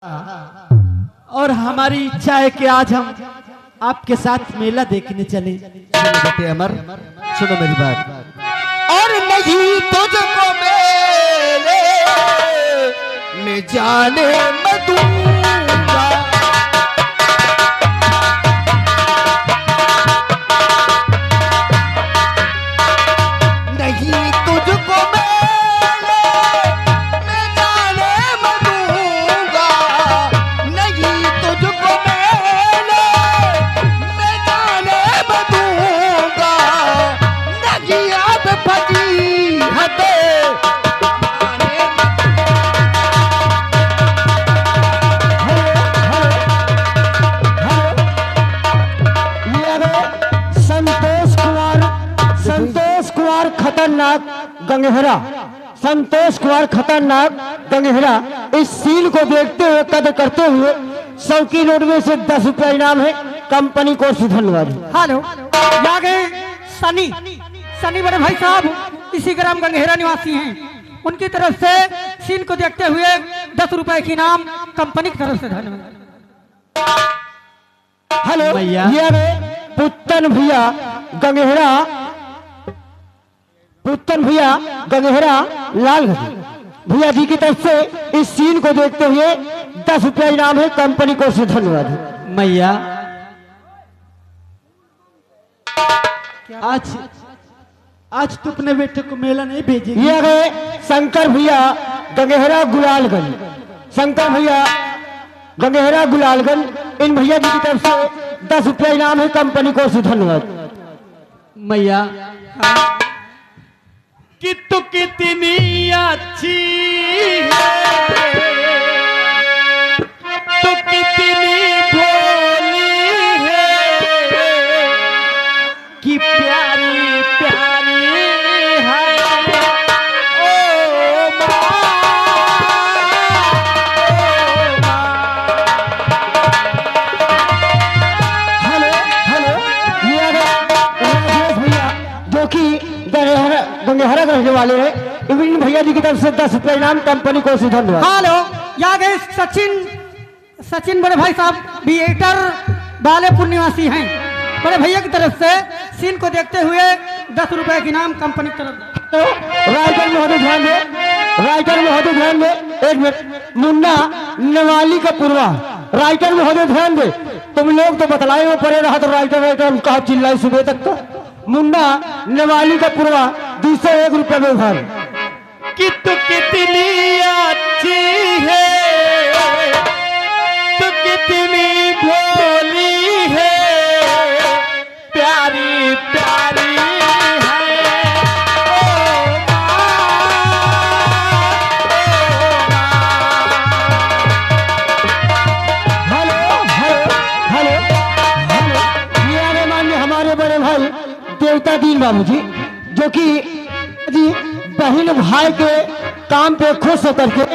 और हमारी इच्छा है कि आज हम आपके साथ मेला देखने चले। सुनो बेटे अमर, सुनो मेरी बात। और नहीं तुझको मेले में जाने मैं दूंगा, नहीं तुझको मेले में जाने मैं दूंगा, नहीं तुझको मेले में जाने मैं दूंगा, नहीं अब फजी हटे संतोष कुमार खतरनाक गंगेहरा, संतोष कुमार खतरनाक गंगेहरा इस सीन को देखते हुए कदर करते हुए 100 की नोट में से 10 रुपया इनाम है। कंपनी को से धन्यवाद। हेलो, आ गए सनी बड़े भाई साहब इसी ग्राम गंगेहरा निवासी हैं। उनकी तरफ से सीन को देखते हुए 10 रुपए की इनाम कंपनी की तरफ से धन्यवाद। हेलो भैया। ये पुत्तन भैया गंगेहरा, पुत्तन भैया गंगेहरा लाल भैया जी की तरफ से इस सीन को देखते हुए 10 रुपया इनाम है। कंपनी को से धन्यवाद। मैया आज तू अपने बेटे को मेला नहीं भेजेगी? ये गए शंकर भैया गंगेहरा गुलालगंज, शंकर भैया गंगेहरा गुलालगंज, इन भैया जी की तरफ से 10 रुपया इनाम है। कंपनी को से धन्यवाद। मैया कि तू कितनी अच्छी है, तू कितनी भोली है, कि प्यारी प्यारी है ओ माँ, हेलो हेलो, ये राजेश भैया जो कि गंगेहरा रहने वाले हैं, इन भैया जी की तरफ से 10 रुपया इनाम। कंपनी को से धन्यवाद। हेलो, आ गए सचिन बड़े भाई साहब थिएटर बालेपुर निवासी हैं। बड़े भैया की तरफ से सीन को देखते हुए 10 रुपए की इनाम कंपनी की तरफ। तो राइटर महोदय ध्यान दे, राइटर महोदय ध्यान दे, एक मिनट। मुन्ना नवाली का पूर्वा, राइटर महोदय ध्यान दे। तुम लोग तो बतलाए वो पड़े रहा तो राइटर कहा चिल्लाई सुबह तक का। मुन्ना नवाली का पूर्वा 201 रुपया व्यवहार। कि तू कितनी अच्छी है, तू कितनी भोली है, प्यारी प्यारी है ओ माँ, हेलो हेलो हेलो हेलो, मेरे मान्य हमारे बड़े भाई देवता दीन बाबू जी जो कि जी बहन भाई के काम पे खुश होकर के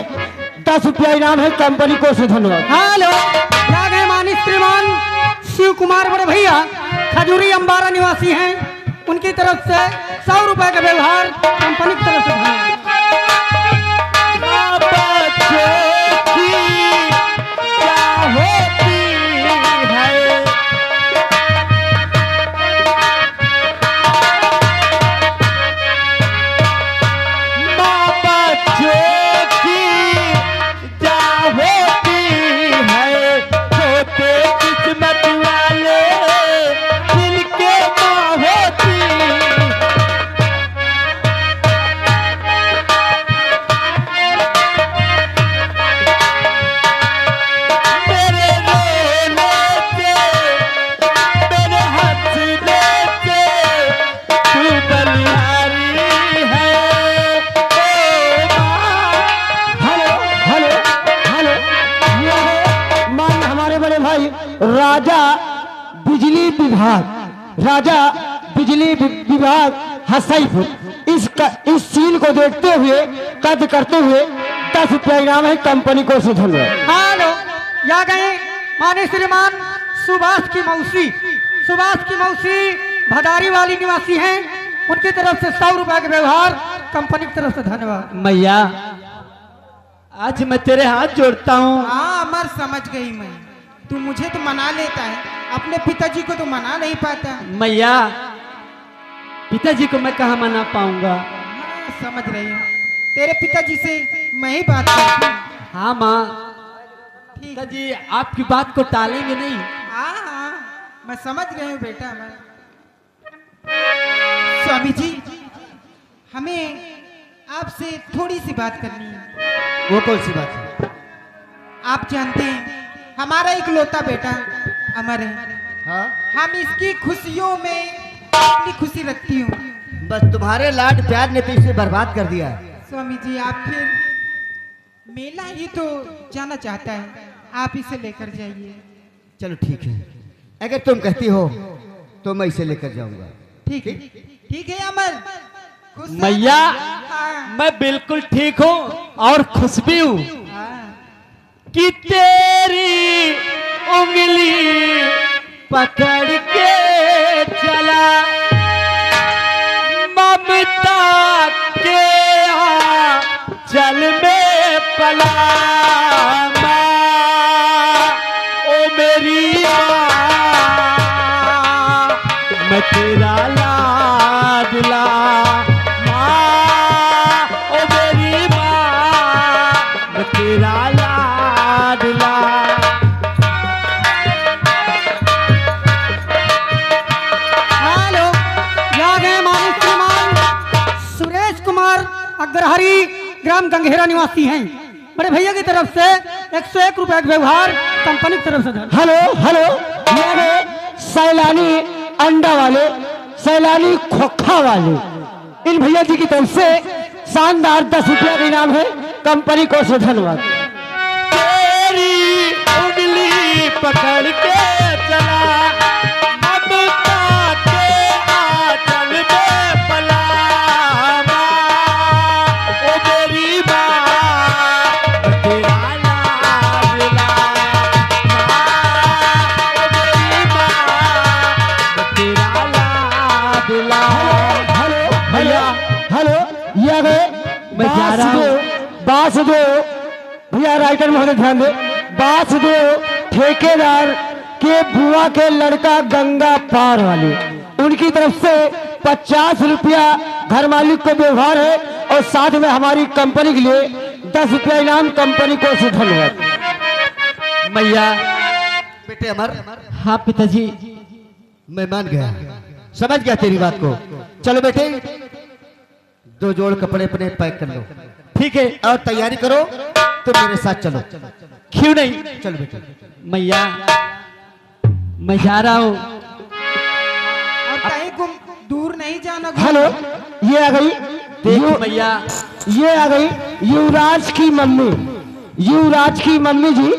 10 रुपया इनाम है। कंपनी को से धन्यवाद। हेलो, आ गए माननीय श्रीमान शिव कुमार बड़े भैया खजूरी अंबारा निवासी हैं। उनकी तरफ से 100 रुपए का व्यवहार कंपनी की तरफ से धन्यवाद। राजा बिजली विभाग, राजा बिजली विभाग हसैपुर इस सीन को देखते हुए कद करते हुए 10 रुपया इनाम है। कंपनी को से धन्यवाद। हेलो, आ गए माननीय श्रीमान सुभाष की मौसी भदारी वाली निवासी हैं। उनकी तरफ से 100 रुपए के व्यवहार कंपनी की तरफ से धन्यवाद। मैया आज मैं तेरे हाथ जोड़ता हूँ। हाँ अमर, समझ गई मैं। तू मुझे तो मना लेता है, अपने पिताजी को तो मना नहीं पाता। मैया, पिताजी को मैं कहाँ मना पाऊंगा। हाँ, समझ रही हूँ। तेरे पिताजी से मैं ही बात करती हूँ। हाँ माँ, ठीक। पिताजी आपकी बात को टालेंगे नहीं। हाँ हाँ, मैं समझ गई हूँ बेटा। मैं स्वामी जी, हमें आपसे थोड़ी सी बात करनी है। वो कौन सी बात है? आप जानते हैं हमारा इकलौता बेटा अमर है। हाँ, हम इसकी खुशियों में अपनी खुशी रखती हूँ। बस तुम्हारे लाड प्यार ने तो इसे बर्बाद कर दिया है। स्वामी जी, आखिर मेला ही तो जाना चाहता है, आप इसे लेकर जाइए। चलो ठीक है, अगर तुम कहती हो तो मैं इसे लेकर जाऊंगा। ठीक है, ठीक है अमर। खुश है? मैया, हाँ, मैं बिल्कुल ठीक हूँ और खुश भी हूँ हाँ। कि तेरी उंगली पकड़ के चला, ममता के चल में पला। माँ, ओ मेरी माँ, मैं तेरा लाडला। माँ, ओ मेरी माँ, मैं तेरा लाडला। हेलो, यहाँ गए माननीय श्रीमान सुरेश कुमार अग्रहरी, ग्राम गंगेरा निवासी हैं। बड़े भैया की तरफ से 101 रुपए का व्यवहार कंपनी की तरफ से धन। हेलो हेलो, मेरे सैलानी अंडा वाले, सैलानी खोखा वाले, इन भैया जी की तरफ से शानदार 10 रुपया का इनाम है। कंपनी को से धन्यवाद। तेरी उंगली पकड़ के चला, ममता के आंचल में पला। माँ, ओ मेरी माँ, मैं तेरा लाडला। माँ, ओ मेरी माँ, मैं तेरा लाडला। हेलो भैया, हेलो, ये गए मैं जा रहा हूँ। बास दो भैया, राइटर महोदय ध्यान दे। बास दो ठेकेदार के बुआ के लड़का गंगा पार वाले, उनकी तरफ से 50 रुपया घर मालिक को व्यवहार है और साथ में हमारी कंपनी के लिए 10 रुपया इनाम। कंपनी को से धन्यवाद। मैया। बेटे अमर, हाँ पिताजी। मैं मान गया, समझ गया तेरी बात को। चलो बेटे, 2 जोड़ कपड़े अपने पैक कर लो ठीक है। और तैयारी करो, तुम मेरे साथ चलो। क्यों नहीं। चलो बेटे। मैया, मैं जा रहा हूँ। और कहीं गुम दूर नहीं जाना। हेलो, ये आ गई देख मैया, ये आ गई युवराज की मम्मी। युवराज की मम्मी जी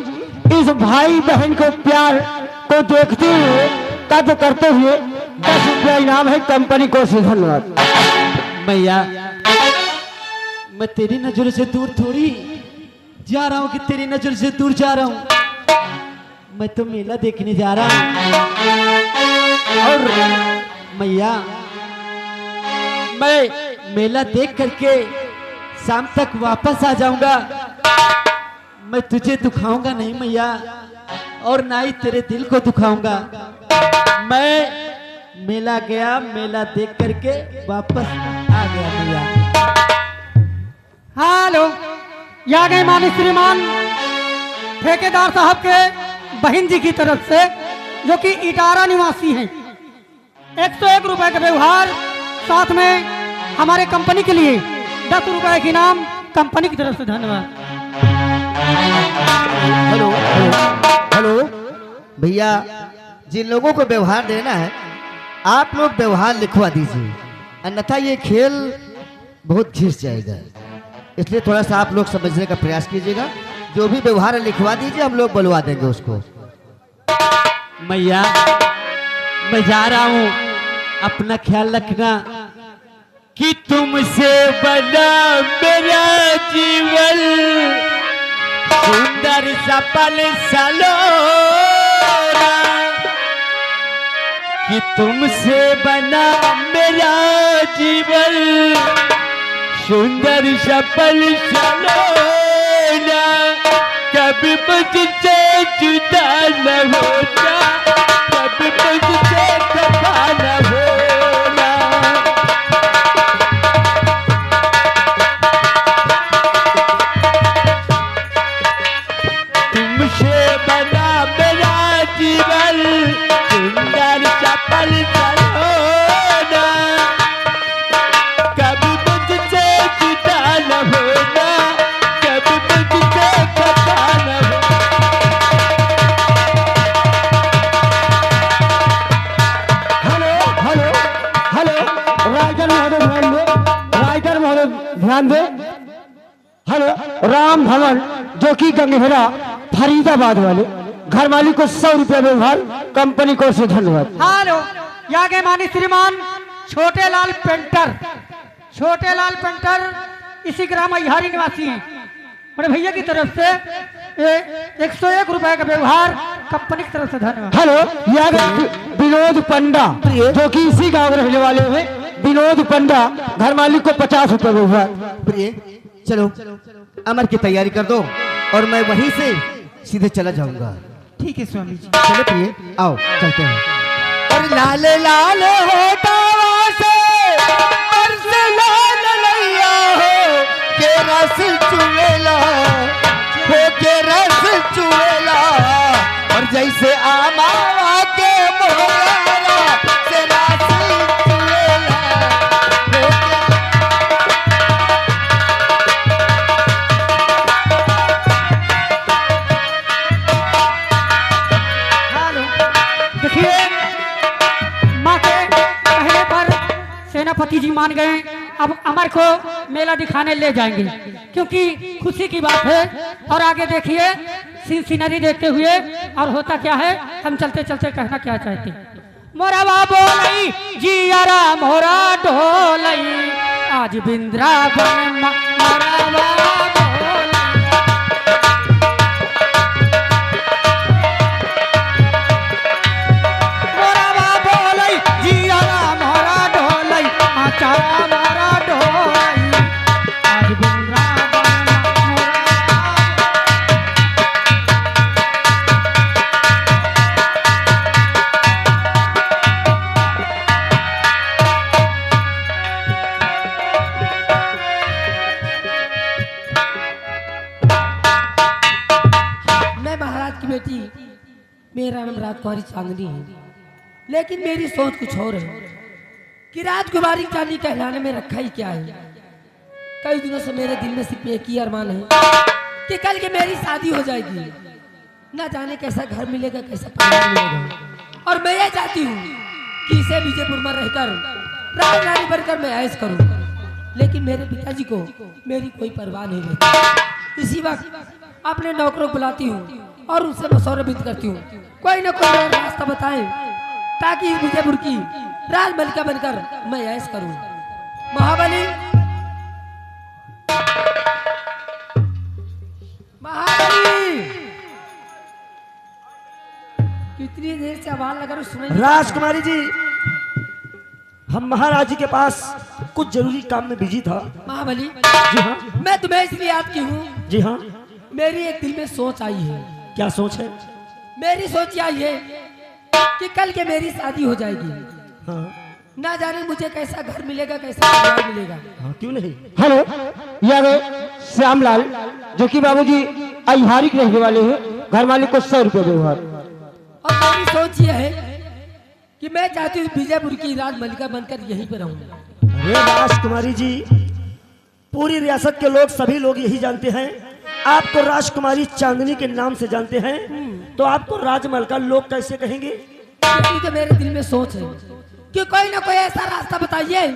इस भाई बहन को प्यार को देखते हुए, कद करते हुए 10 रुपया इनाम है। कंपनी को से धन्यवाद। मैया, मैं तेरी नजर से दूर थोड़ी जा रहा हूँ कि तेरी नजर से दूर जा रहा हूँ। मैं तो मेला देखने जा रहा हूँ। और मैया, मैं मेला देख करके शाम तक वापस आ जाऊंगा। मैं तुझे दुखाऊंगा नहीं मैया, और ना ही तेरे दिल को दुखाऊंगा। मैं मेला गया, मेला देख करके वापस आ गया मैया। हेलो, यहाँ गए माननीय श्रीमान ठेकेदार साहब के बहन जी की तरफ से, जो कि इटारा निवासी हैं। 101 रुपए का व्यवहार, साथ में हमारे कंपनी के लिए 10 रुपए के इनाम। कंपनी की तरफ से धन्यवाद। हेलो हेलो भैया, जिन लोगों को व्यवहार देना है आप लोग व्यवहार लिखवा दीजिए, अन्यथा ये खेल बहुत घिस जाएगा। इसलिए थोड़ा सा आप लोग समझने का प्रयास कीजिएगा। जो भी व्यवहार है लिखवा दीजिए, हम लोग बुलवा देंगे उसको। मैया, मैं जा रहा हूँ, अपना ख्याल रखना कि तुमसे बना मेरा जीवन, सुंदर सपल सलोना। कि तुमसे बना मेरा जीवन, सुंदर सपल सलोना। ना कभी मुझसे जुदा न होना कभी मुझसे खफा न होना तुमसे बना मेरा जीवन सुंदर सफल होना कभी मुझसे जुदा न होना कभी मुझसे खफा न होना हेलो हेलो हेलो राइटर महोदय ध्यान दे, राइटर महोदय ध्यान दे। हेलो, राम भवन जो कि गंगेरा फरीदाबाद वाले घर मालिक को 100 रुपया व्यवहार, कंपनी को से धन्यवाद। हेलो, यहाँ के मानी श्रीमान छोटे लाल पेंटर इसी ग्राम अहिहारी निवासी हैं। बड़े भैया की तरफ से 101 रुपए का व्यवहार, कंपनी की तरफ से धन्यवाद। हेलो, यह विनोद पंडा जो कि इसी गांव में रहने वाले हैं, विनोद पंडा घर मालिक को 50 रुपया व्यवहार। प्रिय चलो अमर की तैयारी कर दो और मैं वहीं से सीधे चला जाऊंगा। ठीक है स्वामी जी। चलो प्रिय आओ चलते हैं। और लाल लाल होठावा से अर्ज लाल लैया हो के रस चुएला हो के रस चुएला और जैसे आमावा के मोहरा से रस चुएला हो के देखिए, माँ के कहने पर सेनापति जी मान गए। अब अमर को मेला दिखाने ले जाएंगे क्योंकि खुशी की बात है। और आगे देखिए सीनरी देखते हुए और होता क्या है, हम चलते चलते कहना क्या चाहते हैं। मोरा बोलई जियारा मोरा ढोलई आज बिंद्रावन मोरा बेटी, मेरा नाम राजकुमारी चांदनी है, लेकिन मेरी सोच कुछ और है कि राजकुमारी चांदनी कहलाने में रखा ही क्या है। कई दिनों से मेरे दिल में सिर्फ एक ही अरमान है कि कल के मेरी शादी हो जाएगी, ना जाने कैसा घर मिलेगा, कैसा परिवार मिलेगा। और मैं ये चाहती हूँ कि इसे विजयपुर में रहकर राजरानी बनकर मैं ऐश करूँ, लेकिन मेरे पिताजी को मेरी कोई परवाह नहीं रहती। इसी वक्त अपने नौकरों को बुलाती हूँ और उनसे मशवरा भी करती हूँ, कोई ना कोई रास्ता बताएं ताकि विजयपुर की राजमलिका बनकर मैं ऐश करूँ। महाबली, महाबली, कितनी देर से आवाज लगा सुनाई। राजकुमारी जी, हम महाराज जी के पास कुछ जरूरी काम में बिजी था। महाबली, जी हाँ। मैं तुम्हें इसलिए याद की हूँ। जी हाँ। मेरी एक दिल में सोच आई है। क्या सोच है? मेरी सोच आई है कि कल के मेरी शादी हो जाएगी। हाँ। ना जाने मुझे कैसा घर मिलेगा, कैसा परिवार मिलेगा। हाँ, क्यों नहीं। हेलो, यह श्यामलाल जो कि बाबूजी अहिहारी के रहने वाले हैं, घर मालिक को 100 रुपये व्यवहार। और मेरी सोच यह है कि मैं चाहती हूँ विजयपुर की राजमलिका बनकर यहीं पर रहूँ। अरे राजकुमारी जी, पूरी रियासत के लोग, सभी लोग यही जानते हैं आपको राजकुमारी चांदनी के नाम से जानते हैं, तो आपको राजमलिका लोग कैसे कहेंगे? यही तो मेरे दिल में सोच है कि कोई ना कोई ऐसा रास्ता बताइए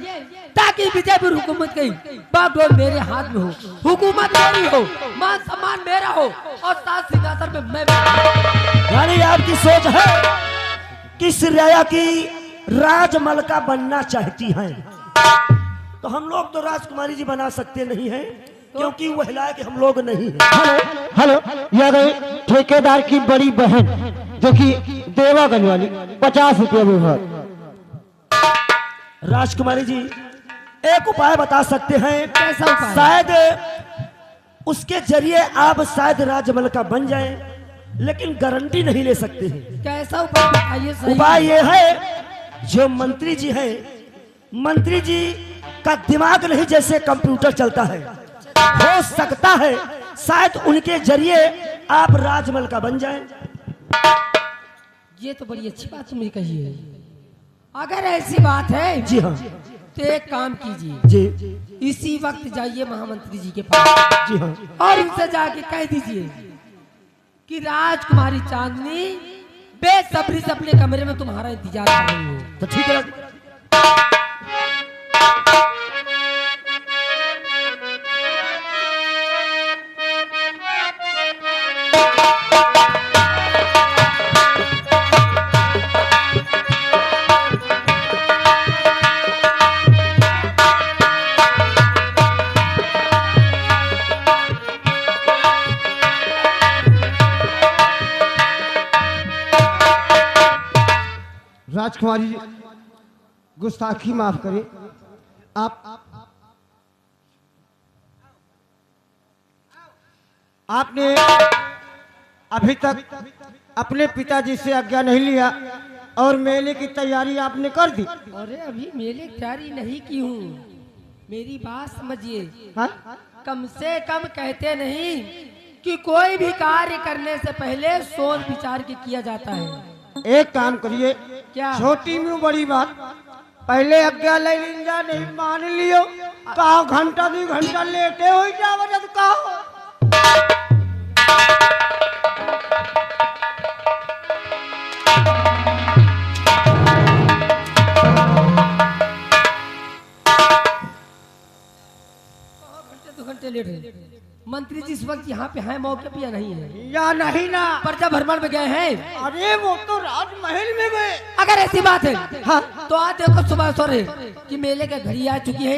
ताकि विजयपुर हुकूमत की बागडोर मेरे हाथ में हो, हुकूमत मेरी हो, मान सम्मान मेरा हो और सात सिंहासन में मैं। यानी आपकी सोच है कि इस रियाया की राजमलिका बनना चाहती हैं, तो हम लोग तो राजकुमारी जी बना सकते नहीं हैं क्योंकि वह लायक हम लोग नहीं हैं। हेलो, यह गई ठेकेदार की बड़ी बहन जो कि देवागंज वाली, 50 रुपये व्यवहार। राजकुमारी जी, एक उपाय बता सकते हैं? कैसा उपाय? शायद उसके जरिए आप शायद राजमहल का बन जाए, लेकिन गारंटी नहीं ले सकते हैं। कैसा उपाय बताइए सही। उपाय ये है, जो मंत्री जी है, मंत्री जी का दिमाग नहीं जैसे कंप्यूटर चलता है, हो सकता है शायद उनके जरिए आप राजमहल का बन जाए। ये तो बड़ी अच्छी बात तुमने कही है। अगर ऐसी बात है जी हाँ। तो एक काम कीजिए, जी इसी वक्त जाइए महामंत्री जी के पास जी हाँ। और उनसे जाके कह दीजिए कि राजकुमारी चांदनी बेसब्री से अपने कमरे में तुम्हारा इंतजार कर रही है। तो ठीक है। राजकुमारी जी, गुस्ताखी माफ करें। आपने अभी तक अपने पिताजी से आज्ञा नहीं लिया और मेले की तैयारी आपने कर दी। अरे अभी मेले की तैयारी नहीं की हूँ, मेरी बात समझिए। हाँ? कम से कम कहते नहीं कि कोई भी कार्य करने से पहले सोच विचार के किया जाता है। एक काम करिए, क्या? छोटी में बड़ी बात, पहले आज्ञा ले लिंजा, नहीं मान लियो, कहो घंटा 2 घंटा लेटे हो जाओ जब कहो। घंटे लेट है। मंत्री जी इस वक्त यहाँ पे हैं मौके पे या नहीं है? या नहीं ना? प्रजा भ्रमण में गए हैं। अरे वो तो राजमहल में गए। अगर ऐसी बात है हाँ। तो आज देखो सुबह सवेरे कि मेले की घड़ी आ चुकी है।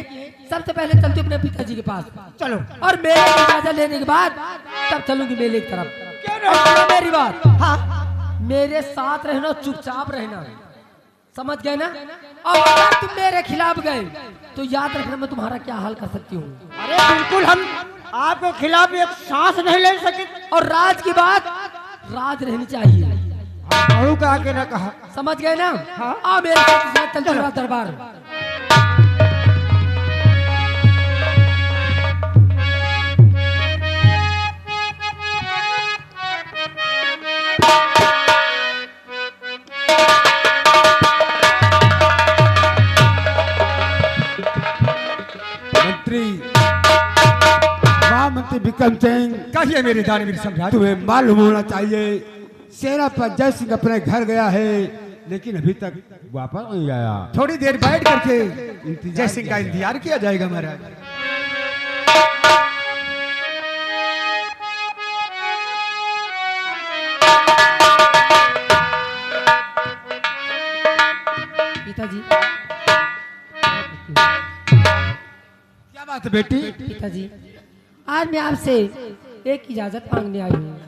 सबसे पहले चलती हूँ अपने पिताजी के पास, चलो। और मेले की इजाजत लेने के बाद तब चलूंगी मेले की तरफ। क्यों और सुनो मेरी बात, हाँ। मेरे साथ रहना, चुपचाप रहना, समझ गए ना? और अगर तुम मेरे खिलाफ गए तो याद रखना मैं तुम्हारा क्या हाल कर सकती हूँ। अरे बिल्कुल, हम आपके खिलाफ एक सांस नहीं ले सके। और राज की बात राज रहनी चाहिए, बहू का आके ना कहा। समझ गए ना? हाँ। आओ मेरे साथ चलते हैं दरबार। महामंत्री विक्रम सिंह, कहिए मेरे दानवीर सम्राट। तुम्हें मालूम होना चाहिए सेनापति जय सिंह अपने घर गया है, लेकिन अभी तक वापस नहीं आया। थोड़ी देर बैठ करके जय सिंह का इंतजार किया जाएगा महाराज। पिताजी, क्या बात है बेटी? पिताजी, आज मैं आपसे एक इजाजत मांगने आई हूँ।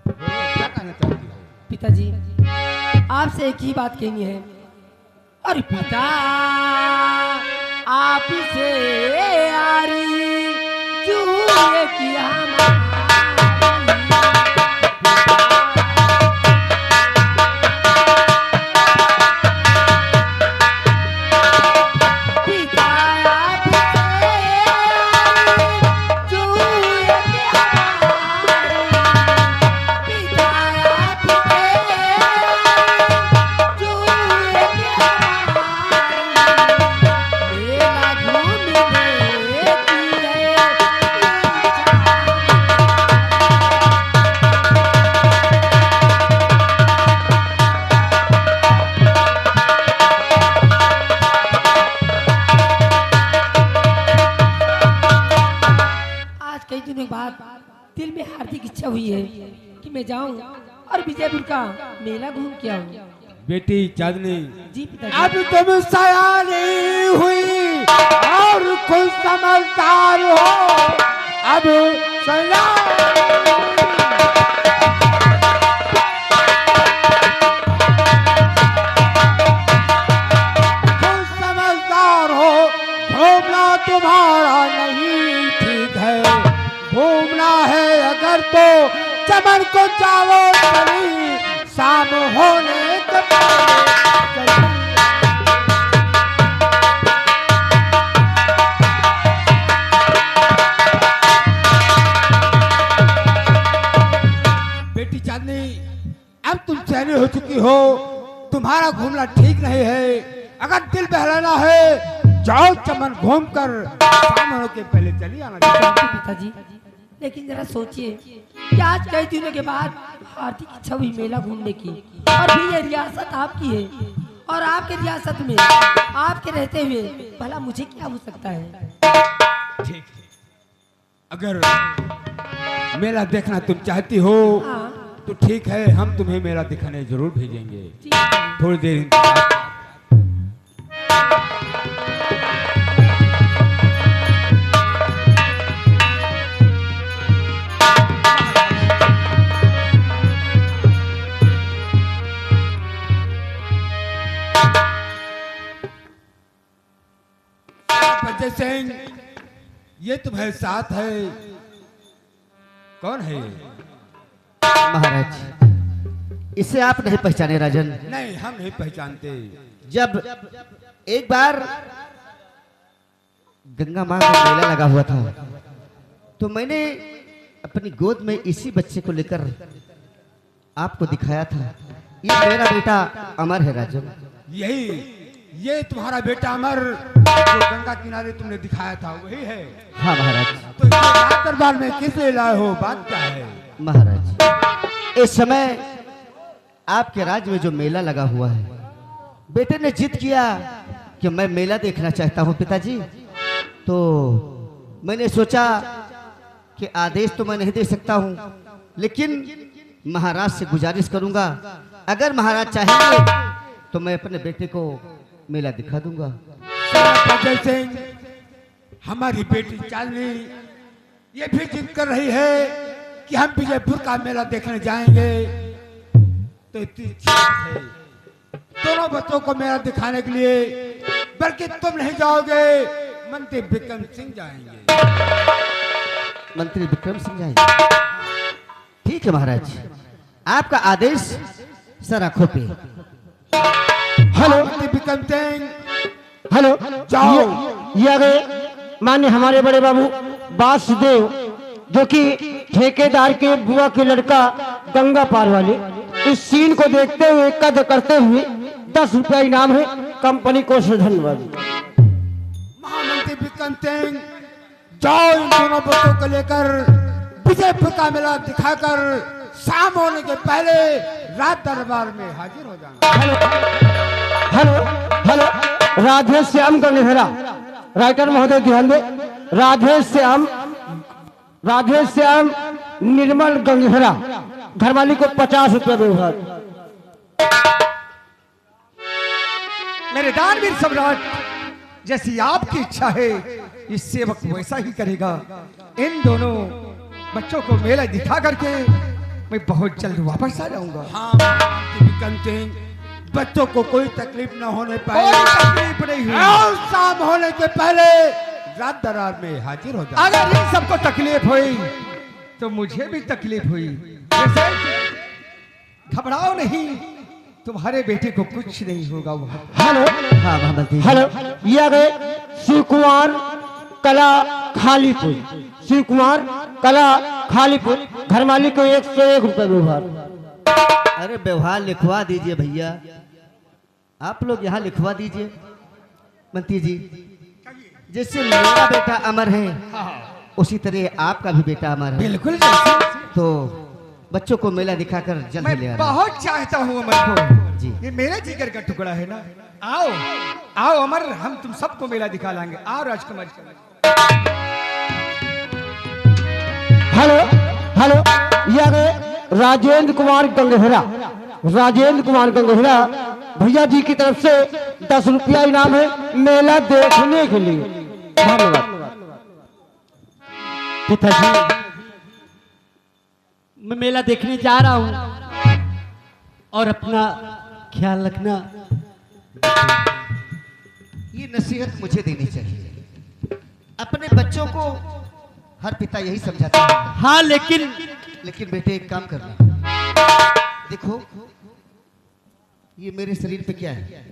क्या कहना चाहती हो? पिताजी, आपसे एक ही बात कहनी है। अरे पिता, आप से यारी क्यों ये किया दिल में हार्दिक इच्छा हुई है कि मैं जाऊं और विजयपुर का मेला घूम के आऊं। बेटी चांदनी, जी पिताजी। अब तुम सयानी हुई और खुद समझदार हो। अब खुद समझदार हो, घूमना तुम्हारा नहीं ठीक है। बेटी चांदनी, अब तुम सैनी हो चुकी हो, तुम्हारा घूमना ठीक नहीं है। अगर दिल बहलाना है जाओ चमन घूम कर शाम होने के पहले चली आना। पिताजी लेकिन जरा सोचिए कि आज कई दिनों के बाद हाथी की इच्छा हुई मेला घूमने की, और भी ये रियासत आपकी है, और आपके रियासत में आपके रहते हुए भला मुझे क्या हो सकता है। ठीक, अगर मेला देखना तुम चाहती हो हाँ। तो ठीक है, हम तुम्हें मेला दिखाने जरूर भेजेंगे। ठीक है। थोड़ी देर इंतजार। अजय सिंह, ये तुम्हारे साथ है, कौन है ये? महाराज, इसे आप नहीं पहचाने राजन। नहीं, हम नहीं पहचानते। जब एक बार गंगा माँ का मेला लगा हुआ था तो मैंने अपनी गोद में इसी बच्चे को लेकर आपको दिखाया था। ये मेरा बेटा अमर है राजन। ये तुम्हारा बेटा अमर जो गंगा किनारे तुमने दिखाया था वही है? हाँ महाराज। तो ये रात दरबार में किस लिए लाए हो, बात क्या है? महाराज, इस समय आपके राज्य में जो मेला लगा हुआ है, बेटे ने जिद किया कि मैं मेला देखना चाहता हूँ पिताजी। तो मैंने सोचा कि आदेश तो मैं नहीं दे सकता हूँ, लेकिन महाराज से गुजारिश करूंगा, अगर महाराज चाहेंगे तो मैं अपने बेटे को मेला दिखा दूंगा। अजय सिंह, हमारी बेटी चांदनी ये भी जिद कर रही है कि हम विजयपुर का मेला देखने जाएंगे। तो इतनी अच्छी बात है, दोनों बच्चों को मेला दिखाने के लिए, बल्कि तुम नहीं जाओगे, मंत्री विक्रम सिंह जाएंगे। मंत्री विक्रम सिंह जाएंगे? ठीक है महाराज, आपका आदेश सर आंखों पे। हेलो मंत्री विक्रम सिंह, हेलो, जाओ। ये आ गए मान्य हमारे बड़े बाबू वासुदेव, जो कि ठेकेदार के बुआ के लड़का गंगा पार वाले। इस सीन को देखते हुए, कद करते हुए 10 रुपया इनाम है, कंपनी को से धन्यवाद। महामंत्री विक्रम सिंह, जाओ इन दोनों बच्चों को लेकर विजयपुर का मेला दिखाकर शाम होने के पहले रात दरबार में हाजिर हो जाना। Hello hello, Radhe Shyam Gangehra, writer महोदय ध्यान दे। राधे श्याम निर्मल गंगेहरा, घरवाली को 50 रुपया व्यवहार। मेरे दानवीर सम्राट, जैसी आपकी इच्छा है इस सेवक वैसा ही करेगा। इन दोनों बच्चों को मेला दिखा करके मैं बहुत जल्द वापस आ जाऊंगा। हाँ मंत्री विक्रम सिंह, बच्चों को कोई तकलीफ न होने पाए, कोई तकलीफ नहीं हुई। और शाम होने के पहले रात दरबार में हाजिर हो जाना। अगर इन सबको तकलीफ हुई तो मुझे भी तकलीफ हुई। जैसे घबराओ नहीं, तुम्हारे बेटे को कुछ नहीं होगा। हेलो, हाँ महामंत्री। हेलो, ये आ गए शिव कुमार कला खालीपुर, शिव कुमार कला खालीपुर, घर मालिक को 101 रुपये व्यवहार। अरे व्यवहार लिखवा दीजिए भैया, आप लोग यहाँ लिखवा दीजिए। मंत्री जी, जैसे मेरा बेटा अमर है उसी तरह आपका भी बेटा अमर है। बिल्कुल। तो बच्चों को मेला दिखाकर जल्द मैं ले आना। बहुत चाहता हूँ अमर को जी। ये मेरे जिगर का टुकड़ा है ना। आओ आओ अमर, हम तुम सबको मेला दिखा लाएंगे। आओ राजकुमार। हेलो हेलो, ये आ गए राजेंद्र कुमार गंगेहरा, राजेंद्र कुमार गंगेहरा, भैया जी की तरफ से 10 रुपया इनाम है मेला देखने के लिए। धन्यवाद। पिताजी, मैं मेला देखने जा रहा हूँ, और अपना ख्याल रखना। ये नसीहत मुझे देनी चाहिए। अपने बच्चों को हर पिता यही समझाता है। हाँ, लेकिन बेटे एक काम करना, देखो ये मेरे शरीर पे क्या है?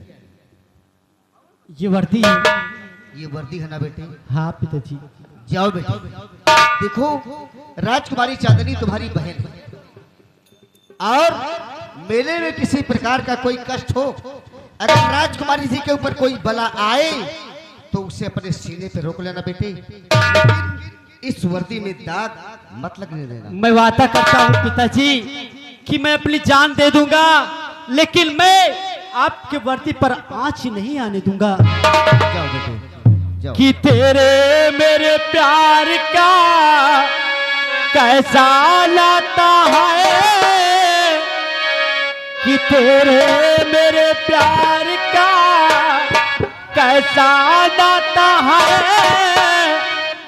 ये वर्दी है। ये वर्दी है ना बेटे? हाँ पिताजी। जाओ बेटे, देखो राजकुमारी चांदनी तुम्हारी बहन है, और मेले में किसी प्रकार का कोई कष्ट हो, अगर राजकुमारी जी के ऊपर कोई बला आए तो उसे अपने सीने पे रोक लेना बेटे, लेकिन इस वर्दी में दाग मत लगने देना। मैं वादा करता हूँ पिताजी कि मैं अपनी जान दे दूंगा, लेकिन मैं आपके वर्दी पर आंच नहीं आने दूंगा। जाओ बेटे जाओ। कि तेरे मेरे प्यार का कैसा लाता है, कि तेरे मेरे प्यार का कैसा लाता है,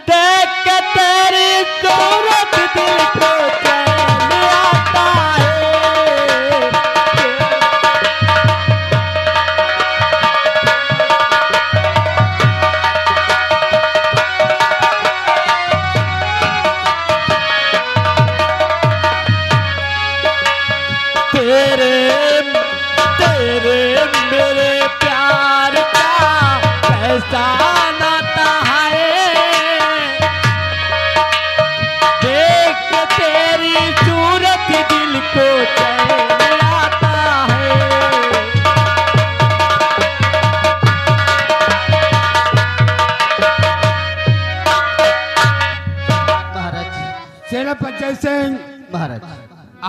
देख के तेरी सूरत दिल को चैन आता है। तेरे मेरे प्यार का कैसा नाता है, देख के तेरी सूरत दिल को चैन आता है। महाराज सेनापति जय सिंह, महाराज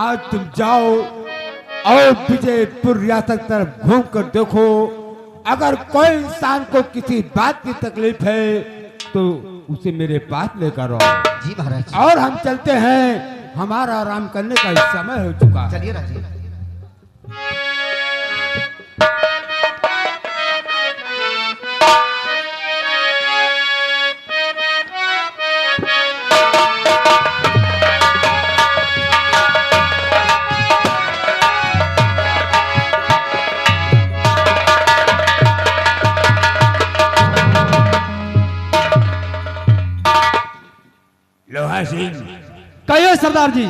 आज तुम जाओ और विजयपुर रियासत तरफ घूम कर देखो, अगर कोई इंसान को किसी बात की तकलीफ है तो उसे मेरे पास लेकर आओ। जी महाराज। और हम चलते हैं, हमारा आराम करने का समय हो चुका है। चलिए राजी। लोहा सिंह, कहिए सरदार जी।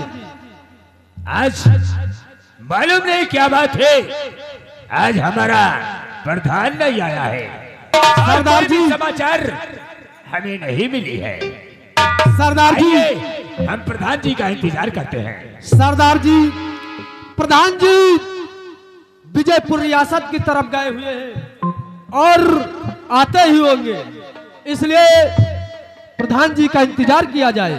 आज मालूम नहीं क्या बात है, आज हमारा प्रधान नहीं आया है। सरदार जी, समाचार हमें नहीं मिली है। सरदार जी, आइए, हम प्रधान जी का इंतजार करते हैं। सरदार जी, प्रधान जी विजयपुर रियासत की तरफ गए हुए हैं और आते ही होंगे, इसलिए प्रधान जी का इंतजार किया जाए।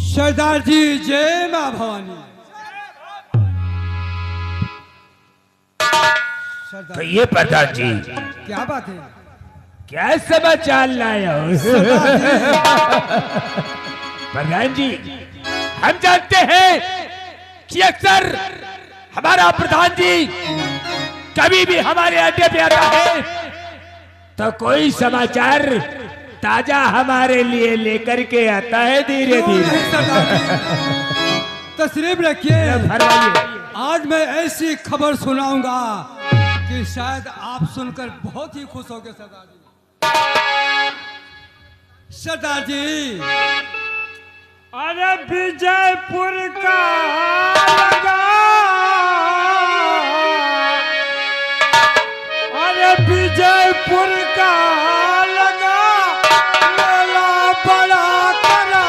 सरदार जी जय मां भवानी। तो ये प्रधान जी क्या बात है? क्या समाचार लाए हो? प्रधान जी, हम जानते हैं कि अक्सर हमारा प्रधान जी कभी भी हमारे अड्डे पे आता है तो कोई समाचार ताजा हमारे लिए लेकर के आता है धीरे धीरे। तशरीफ रखिए। फरमाइए। आज मैं ऐसी खबर सुनाऊंगा कि शायद आप सुनकर बहुत ही खुश होंगे सरदार जी। सरदार जी, अरे विजयपुर का लगा, अरे विजयपुर का लगा मेला बड़ा करा।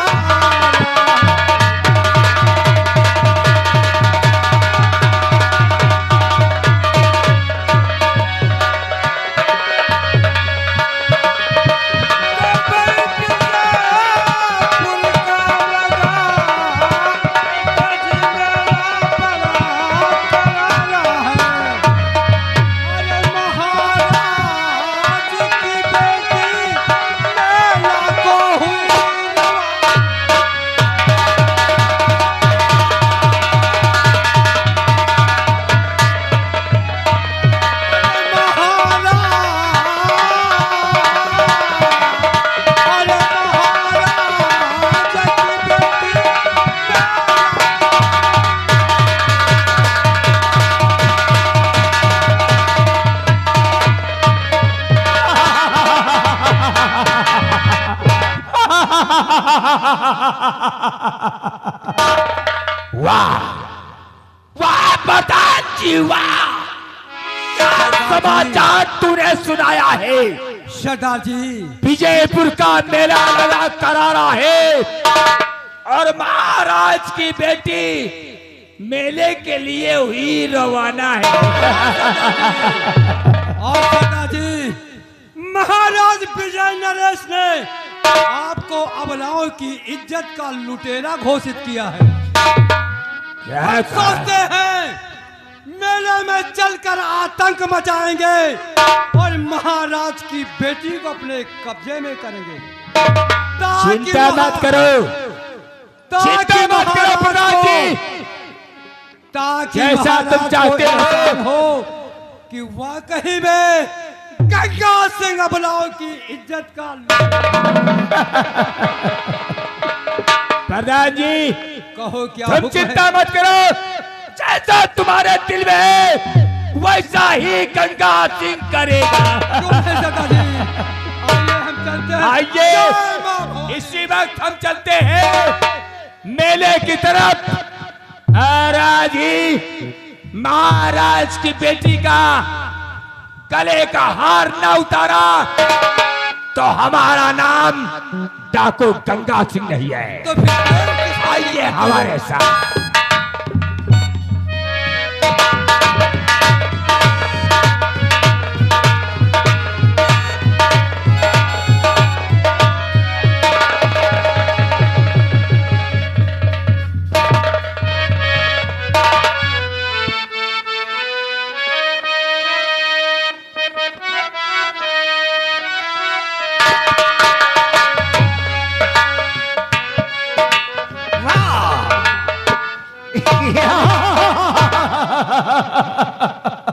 वाह वाह प्रधान जी, वाह क्या समाचार तूने सुनाया है। सरदार जी, विजयपुर का मेला लगा करारा है और महाराज की बेटी मेले के लिए हुई रवाना है। और सरदार जी, महाराज विजय नरेश ने आपको अबलाओं की इज्जत का लुटेरा घोषित किया है। क्या सोचते हैं मेले में चलकर आतंक मचाएंगे और महाराज की बेटी को अपने कब्जे में करेंगे। चिंता मत करो, चिंता मत करो प्रधान जी, ताकि जैसा तुम चाहते हो कि वाकई में गंगा सिंह अबलाओं की इज्जत का प्रधान जी कहो क्या तुम हुक्म है? चिंता मत करो, जैसा तुम्हारे दिल में है वैसा ही गंगा सिंह करेगा। क्यों है सरदार जी? आइए हम चलते हैं। आइए जय मां भवानी। इसी वक्त हम चलते हैं मेले की तरफ। महाराज ही महाराज की बेटी का गले का हार न उतारा तो हमारा नाम डाकू गंगा सिंह नहीं है। तो फिर आइए हमारे साथ।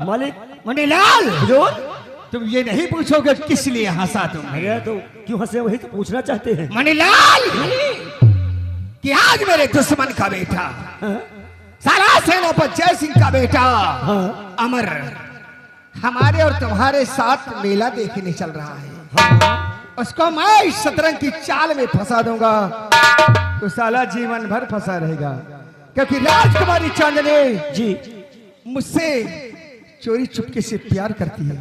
मालिक मनीलाल, हुजूर, तुम ये नहीं पूछोगे किस लिए हंसा तुम? भैया तो क्यों हंसे वही तो पूछना चाहते हैं। मनीलाल, कि आज मेरे दुश्मन का बेटा सारा सेनापति जय सिंह का बेटा अमर हमारे और तुम्हारे साथ मेला देखने चल रहा है। उसको मैं इस शतरंज की चाल में फंसा दूंगा तो साला जीवन भर फंसा रहेगा, क्योंकि राजकुमारी चांदनी जी मुझसे चोरी चुपके से प्यार करती है।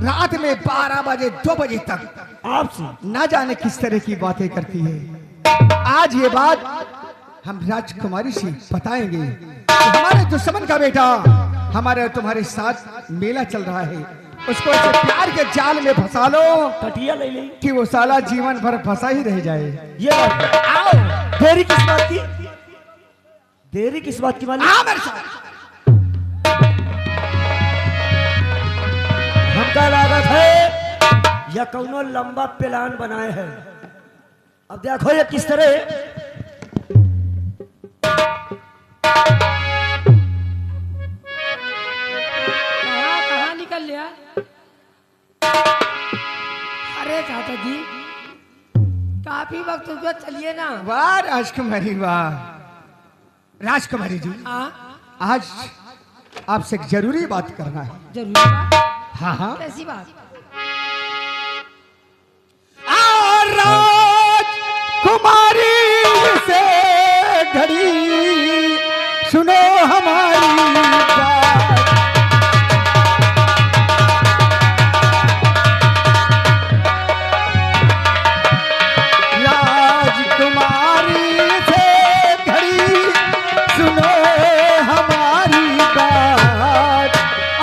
रात में 12 बजे 2 बजे तक आपसे ना जाने किस तरह की बातें करती है। आज ये बात हम राजकुमारी से बताएंगे कि हमारे दुश्मन का बेटा हमारे और तुम्हारे साथ मेला चल रहा है। उसको ऐसे प्यार के जाल में फंसा लो कटिया ले ली। कि वो साला जीवन भर फंसा ही रह जाए। ये बात है। आओ, देरी किस बात की? देरी किस बात की मालिक? आ मेरे साथ। हमका लागत है या कौनो लंबा प्लान बनाए है। अब देखो ये किस तरह कहाँ निकल लिया? अरे चाचा जी, काफी वक्त हो गया, चलिए ना। वाह राजकुमारी, वाह राजकुमारी जी, आज आपसे एक जरूरी बात करना है। जरूरी बात? हाँ हाँ, कैसी बात? कुमारी से घड़ी सुनो हमारी बात। राजकुमारी से घड़ी सुनो हमारी बात,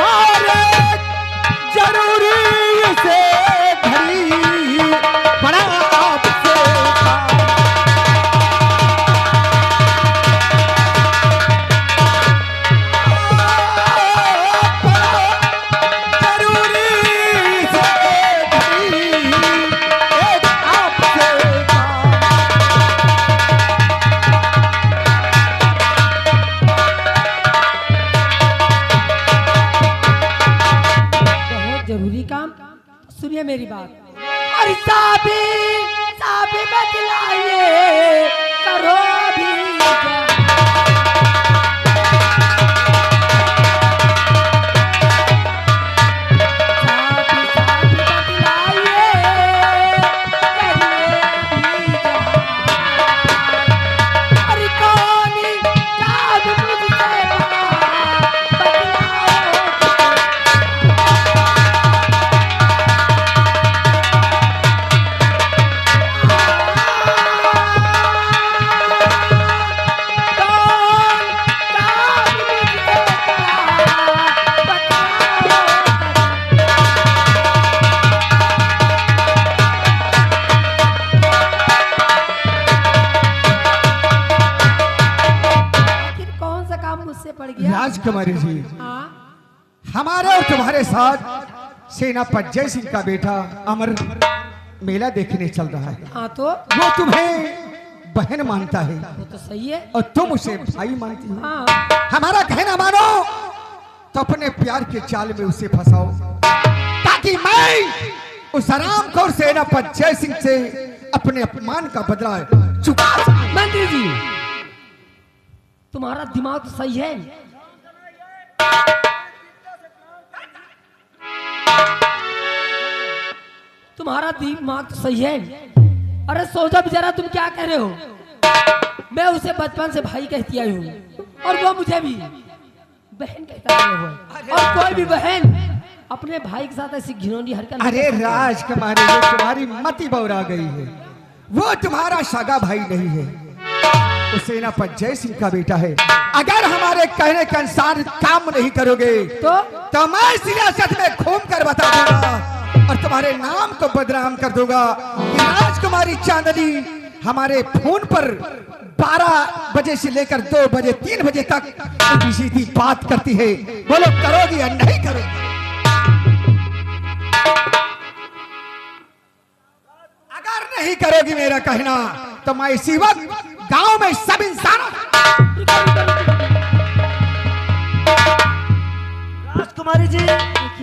और जरूरी से घड़ी बड़ा आपसे जरूरी से घड़ी एक आपसे बहुत जरूरी काम। सुनिए मेरी बात। अरे साबी साबी बतलाइए, करो भी क्या? साबी साबी बतलाइए, करिए भी क्या? अरे कौन जादू मुझसे बतलाओ। राजकुमारी जी, हाँ हमारे और तुम्हारे साथ सेनापति जय सिंह का बेटा अमर मेला देखने चल रहा है। हाँ तो वो तुम्हें बहन मानता है वो तो सही है। और तुम उसे भाई मानती हो। हाँ हमारा कहना मानो तो अपने प्यार के जाल में उसे फंसाओ, ताकि मैं उस हरामखोर सेनापति जय सिंह से अपने अपमान का बदला चुका सकूं। मंत्री जी, तुम्हारा दिमाग तो सही है। तुम्हारा दिमाग तो सही है। अरे सोचा बेचारा, तुम क्या कह रहे हो? मैं उसे बचपन से भाई कहती आई हूँ और वो मुझे भी बहन कहता है। और कोई भी बहन अपने भाई के साथ ऐसी घिनौनी हरकत नहीं अरे कर सकती। राजकुमारी, ये तुम्हारी मति बौरा गई है। वो तुम्हारा सगा भाई नहीं है, वो सेनापति जय सिंह का बेटा है। अगर हमारे कहने के अनुसार काम नहीं करोगे तो मैं सियासत में घूम कर बता दूंगा और तुम्हारे नाम को बदनाम कर दूंगा कि राजकुमारी चांदनी हमारे फोन पर 12 बजे से लेकर 2 बजे 3 बजे तक सीधी बात करती है। बोलो करोगी या नहीं करोगी? अगर नहीं करोगी मेरा कहना तो मैं इसी वक्त गांव में सब इंसानों राजकुमारी जी,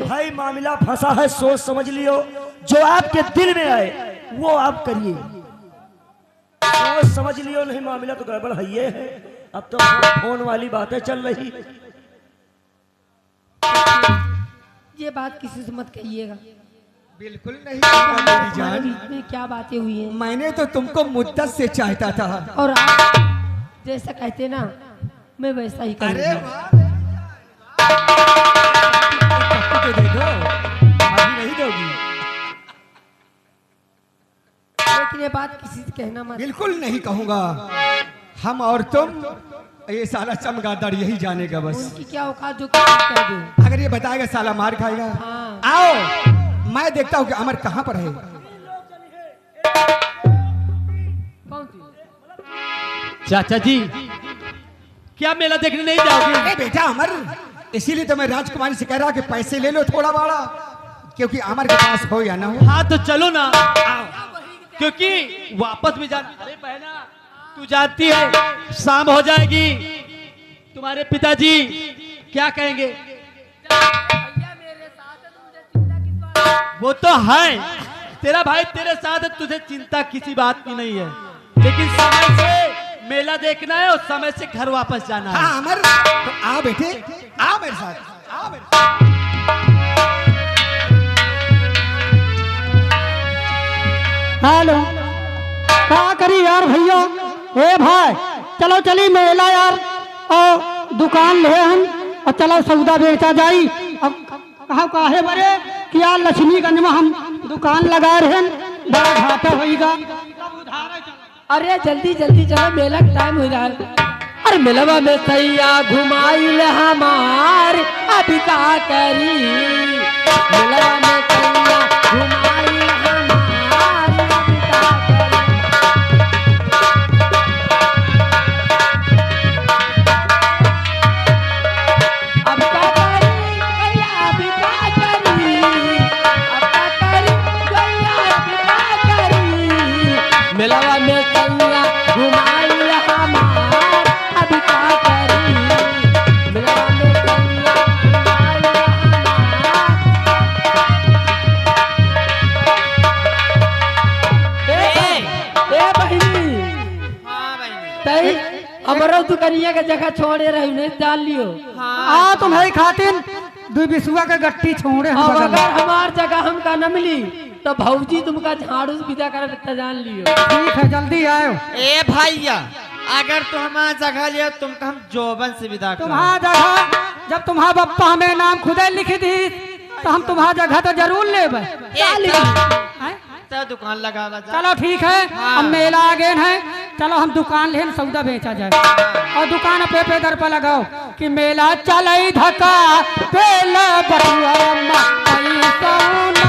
भाई मामला फंसा है, सोच समझ लियो। जो आपके दिल में आए वो आप करिए, सोच समझ लियो। नहीं मामला तो गड़बड़ है ये है। अब तो फोन वाली बातें चल रही। ये बात किसी से मत कहिएगा। बिल्कुल नहीं कहूंगा मेरी हमारे जान। बीच में क्या बातें हुई हैं? मैंने तो तुमको मुद्दत से चाहता था। और आप जैसा कहते ना, मैं वैसा ही अरे करूंगा। तो दे दो, अभी नहीं दोगी। लेकिन ये बात किसी से कहना मत। बिल्कुल नहीं कहूंगा। हम और तुम, ये साला चमगादड़ यही जानेगा बस। उनकी क्या औकात जो कुछ कह दे। अगर ये बताएगा साला मार खाएगा। हाँ। आओ, मैं देखता हूँ कि अमर कहाँ पर है। कौन थी? चाचा जी, क्या मेला देखने नहीं जाओगे? अरे बेटा अमर, इसीलिए तो मैं राजकुमारी से कह रहा कि पैसे ले लो थोड़ा बड़ा, क्योंकि अमर के पास हो या ना हो। हाँ तो चलो ना, क्योंकि वापस भी जाना। अरे बहना, तू जानती है शाम हो जाएगी, तुम्हारे पिताजी क्या कहेंगे? वो तो है, तेरा भाई तेरे साथ है, तुझे चिंता किसी बात की नहीं है। लेकिन समय से मेला देखना है और समय से घर वापस जाना है। हाँ अमर, तो आओ बेटे, आओ मेरे साथ, आओ मेरे साथ। हेलो, क्या करी यार भैया? ए भाई, चलो चली मेला यार, और दुकान ले हम और चलो सौदा बेचा जाई। अब कहा काहे बरे कि यार लक्ष्मीगंज में हम दुकान लगा रहे हैं, बड़ा घाटा होगा। अरे जल्दी जल्दी चलो, मेला का टाइम हो रहा है। अरे मेलवा में सैया घुमाइल हमार, अभी का करी? मेलवा में सैया घुमाइल हमार, अभी का करी? अब का करी भैया, अभी का करी? अब का करी भैया, अभी का करी? मेलवा में सैया घुमाइल हमार, अभी का करी? मेलवा में सैया घुमाइल हमार। ए बहिनी, तई हमारो दुकनिया के जगह छोड़े रही नहीं डाल लियो। आ तुम्हारी खातिर दू बिसुआ के गट्टी छोड़े हम अब बगल अगर में। हमार जगह हमका न मिली तो भौजी तुमका झाड़ू से विदा कर जान लियो। ठीक है, जल्दी आयो। ए भैया, अगर तू हमारा जगह लिया तुमको हम जोबन से विदा कर। तुम्हारा जगह, जब तुम्हारा बप्पा हमें नाम खुदे लिख दी तो हम तुम्हारा जगह तो जरूर लेबै। तो दुकान लगा ला जा। चलो ठीक है, हम मेला आ गए हैं, चलो हम दुकान ले सौदा बेचा जाए। और दुकान पे दर पर लगाओ कि मेला चलई धक्का पेल बटुआ मई सोना।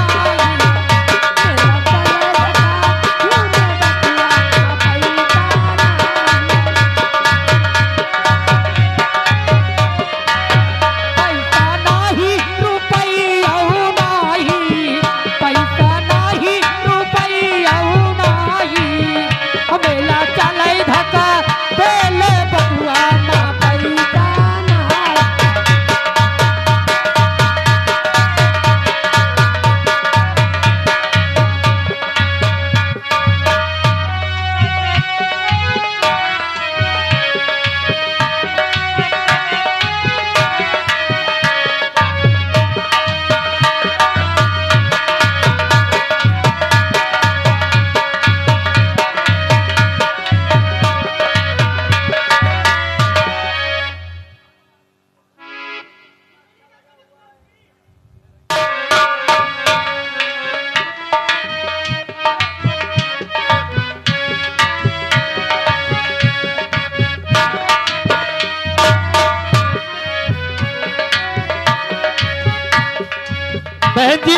बहन जी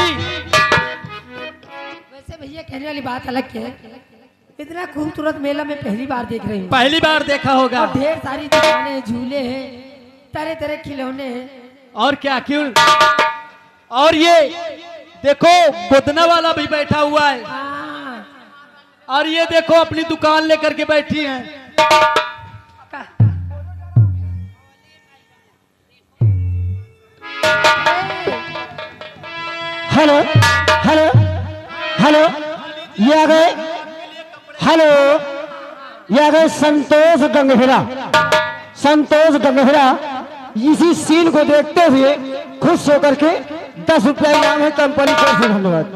वैसे भैया कहने वाली बात अलग क्या है, इतना खूबसूरत मेला मैं पहली बार देख रही हूँ। पहली बार देखा होगा। और ढेर सारी दुकानें, झूले हैं, तरह तरह खिलौने हैं। और क्या, क्यों? और ये देखो गोदना वाला भी बैठा हुआ है। हाँ। और ये देखो अपनी दुकान लेकर के बैठी हैं। हेलो हेलो हेलो, ये आ गए। हेलो, ये आ गए संतोष गंगहेरा। संतोष गंगहेरा इसी सीन को देखते हुए खुश होकर के 10 रुपया इनाम है कंपनी को। धन्यवाद।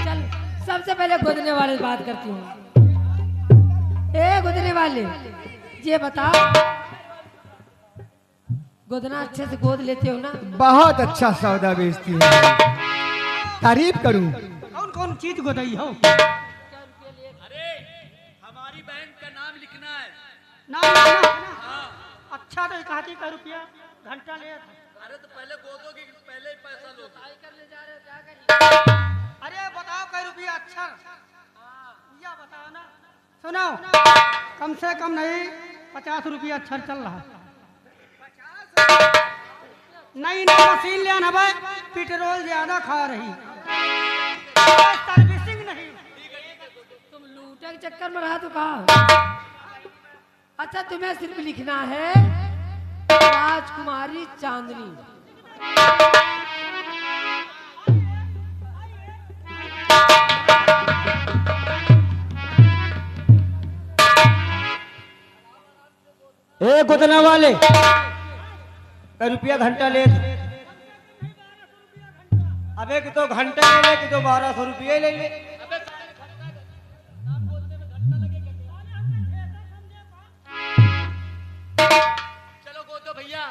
चल सबसे पहले गोदने वाले से बात करती हूँ। ए गोदने वाले, ये बता गोदना अच्छे से गोद लेते हो ना? बहुत अच्छा सौदा बेचती है, तारीफ करूं। कौन कौन चीज गोदाई हो? अरे हमारी बहन का नाम लिखना है। नाम लिखना? अच्छा तो कहती का रुपया घंटा ले। अरे तो पहले गोदोगे, पहले ही पैसा लो। अरे बताओ कै रुपया? अच्छा या बताओ ना। सुनो, कम से कम नहीं 50 रुपया अच्छा चल रहा है। नहीं नहीं मशीन ले आना भाई, पेट्रोल ज्यादा खा रही, सर्विसिंग नहीं। तुम लूटे के चक्कर में रहा तो कहा। अच्छा तुम्हें सिर्फ लिखना है राजकुमारी चांदनी। ए गोदना वाले, कै रुपया घंटा ले? अबे कि तो घंटा ले ले कि तो 1200 रुपये ले ले। चलो गोदो भैया।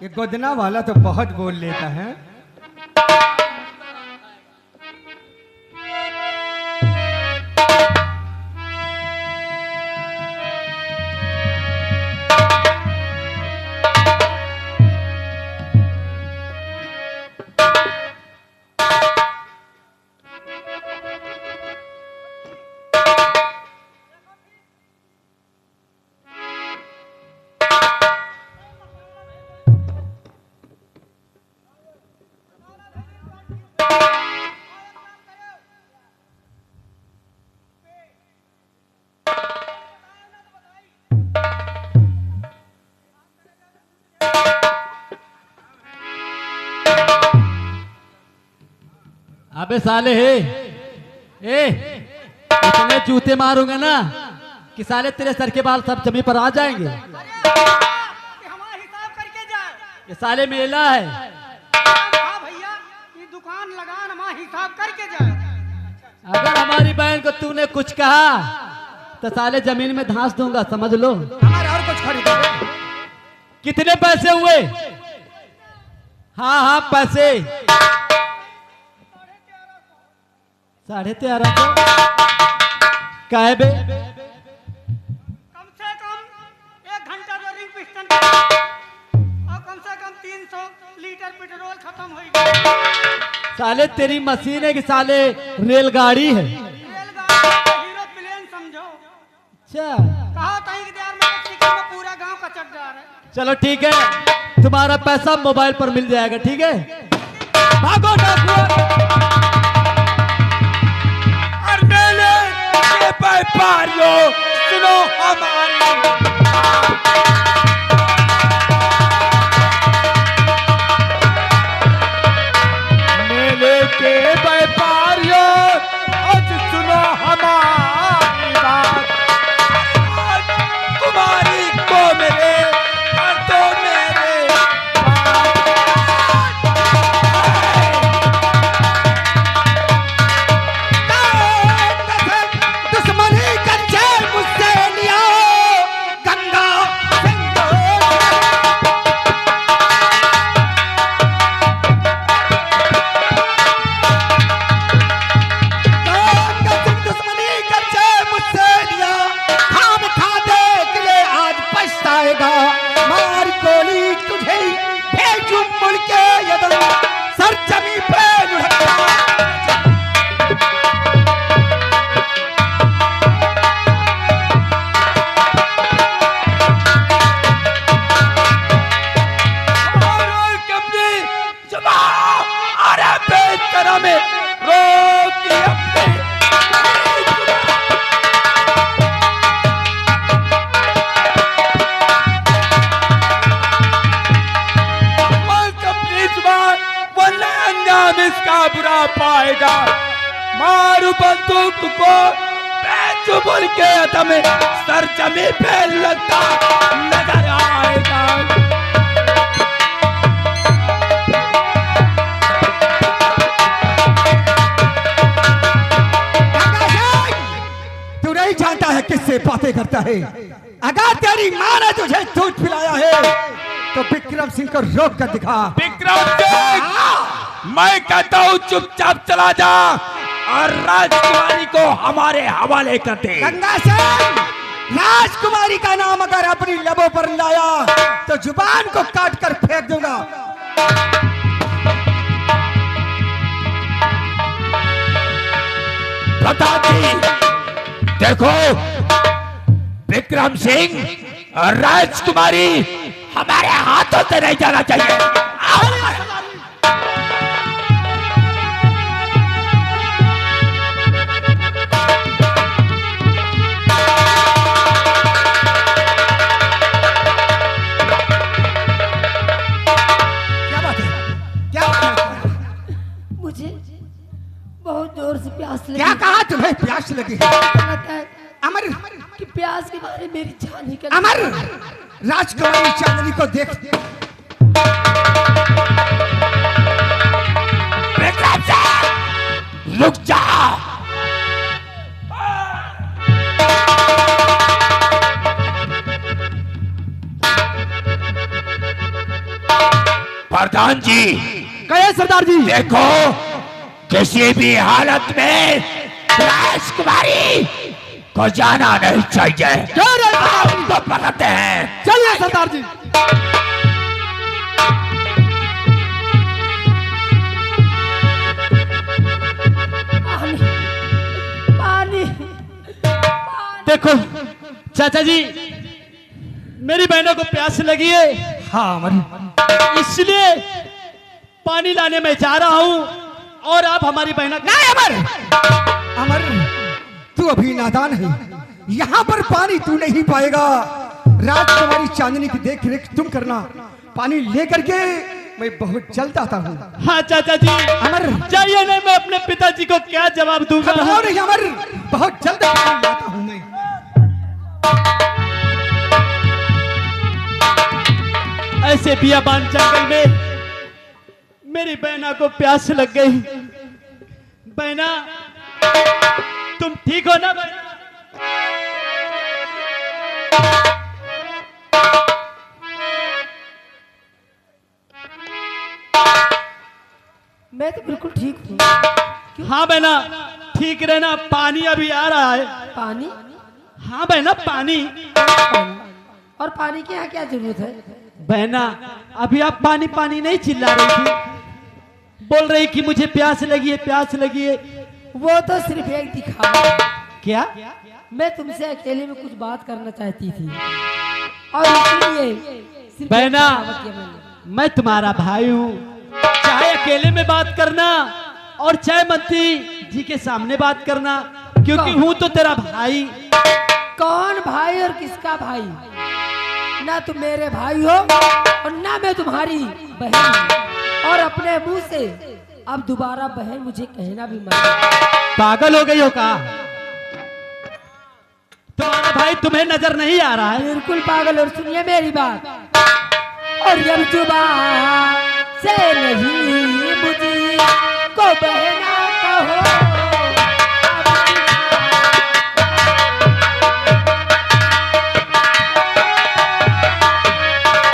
ये गोदना वाला तो बहुत बोल लेता है। अबे साले इतने जूते मारूंगा ना कि साले तेरे सर के बाल सब जमीन पर आ जाएंगे। हमारा हिसाब करके जाए। ये साले मेला है। हाँ भैया, ये दुकान लगा हमारा हिसाब करके जाए। अगर हमारी बहन को तूने कुछ कहा तो साले जमीन में धंस दूंगा, समझ लो। हमारे और कुछ खरीदोगे? कितने पैसे हुए? हाँ हाँ पैसे 1350। काहे बे? कम से कम 1 घंटा रोलिंग पिस्टन और कम से कम 300 लीटर पेट्रोल खत्म हो गया। साले तेरी मशीन है कि साले रेलगाड़ी है? रेलगाड़ी हीरो प्लेन समझो। अच्छा कहा था कि यार मेरे में पूरा गांव का चक्कर है। चलो ठीक है, तुम्हारा पैसा मोबाइल पर मिल जाएगा। ठीक है, भागो डाकुआ। व्यापारियों सुनो हमारी, मेले के व्यापारियों आज सुनो हमारी बात। कुमारी को मेरे कर दो मेरे इसका बुरा पाएगा। मारू बंदूक को बेजुबान के अदम सर जमी पे लगता नजर आएगा। तू नहीं जानता है किससे बातें करता है। अगर तेरी माँ ने तुझे दूध पिलाया है तो विक्रम सिंह को रोक कर दिखा। विक्रम सिंह, मैं कहता हूँ चुपचाप चला जा और राजकुमारी को हमारे हवाले कर दे। गंगा सिंह, राजकुमारी का नाम अगर अपनी लबों पर लाया तो जुबान को काट कर फेंक दूंगा। बता दी, देखो विक्रम सिंह और राजकुमारी हमारे हाथों से नहीं जाना चाहिए। क्या बात है? क्या बात है? मुझे बहुत जोर से प्यास लगी। क्या कहा तुम्हें प्यास लगी? पता है अमर, कि प्यास के बारे में मेरी जान निकल अमर, राजकुमारी चांदनी को देख। विक्रम सिंह, रुक जा। प्रधान जी, कहे सरदार जी। देखो किसी भी हालत में राजकुमारी को जाना नहीं चाहिए। हम तो पकड़ते हैं। चलिए सरदार जी। पानी पानी देखो चाचा जी, मेरी बहनों को प्यास लगी है। हाँ अमर, इसलिए पानी लाने में जा रहा हूँ और आप हमारी बहना नहीं अमर, अमर तू अभी नादान है। यहाँ पर पानी तू नहीं पाएगा। राजकुमारी चांदनी की देख रेख तुम करना। पानी लेकर के मैं बहुत जल्द आता हूँ। हाँ चाचा जी, अमर, जाइए नहीं, मैं अपने पिताजी को क्या जवाब दूंगा। घबराओ नहीं अमर, बहुत जल्द पानी लाता हूँ मैं। ऐसे बियाबान जंगल में मेरी बहना को प्यास लग गई। बहना, तुम ठीक हो ना बहना? मैं तो बिल्कुल ठीक हूँ। हाँ बहना, ठीक रहना। पानी अभी आ रहा है। पानी? हाँ बहना, पानी। और पानी की यहाँ क्या जरूरत है? बहना, अभी आप पानी पानी नहीं चिल्ला रही थी, बोल रही कि मुझे प्यास लगी है, प्यास लगी है। वो तो सिर्फ एक दिखावा है। क्या? मैं तुमसे अकेले में कुछ बात करना चाहती थी और इसलिए सिर्फ बहना, एक दिखावा किया मैंने। मैं तुम्हारा भाई हूँ। चाहे अकेले में बात करना और चाहे मंत्री जी के सामने बात करना, क्योंकि हूँ तो तेरा भाई। कौन भाई और किसका भाई? ना तुम मेरे भाई हो और ना मैं तुम्हारी बहन हूँ। और अपने मुंह से अब दोबारा बहन मुझे कहना भी मत। पागल हो गई हो का? तुम्हारा भाई तुम्हें नजर नहीं आ रहा है? बिल्कुल पागल। और सुनिए मेरी बात, और जब जुबान से नहीं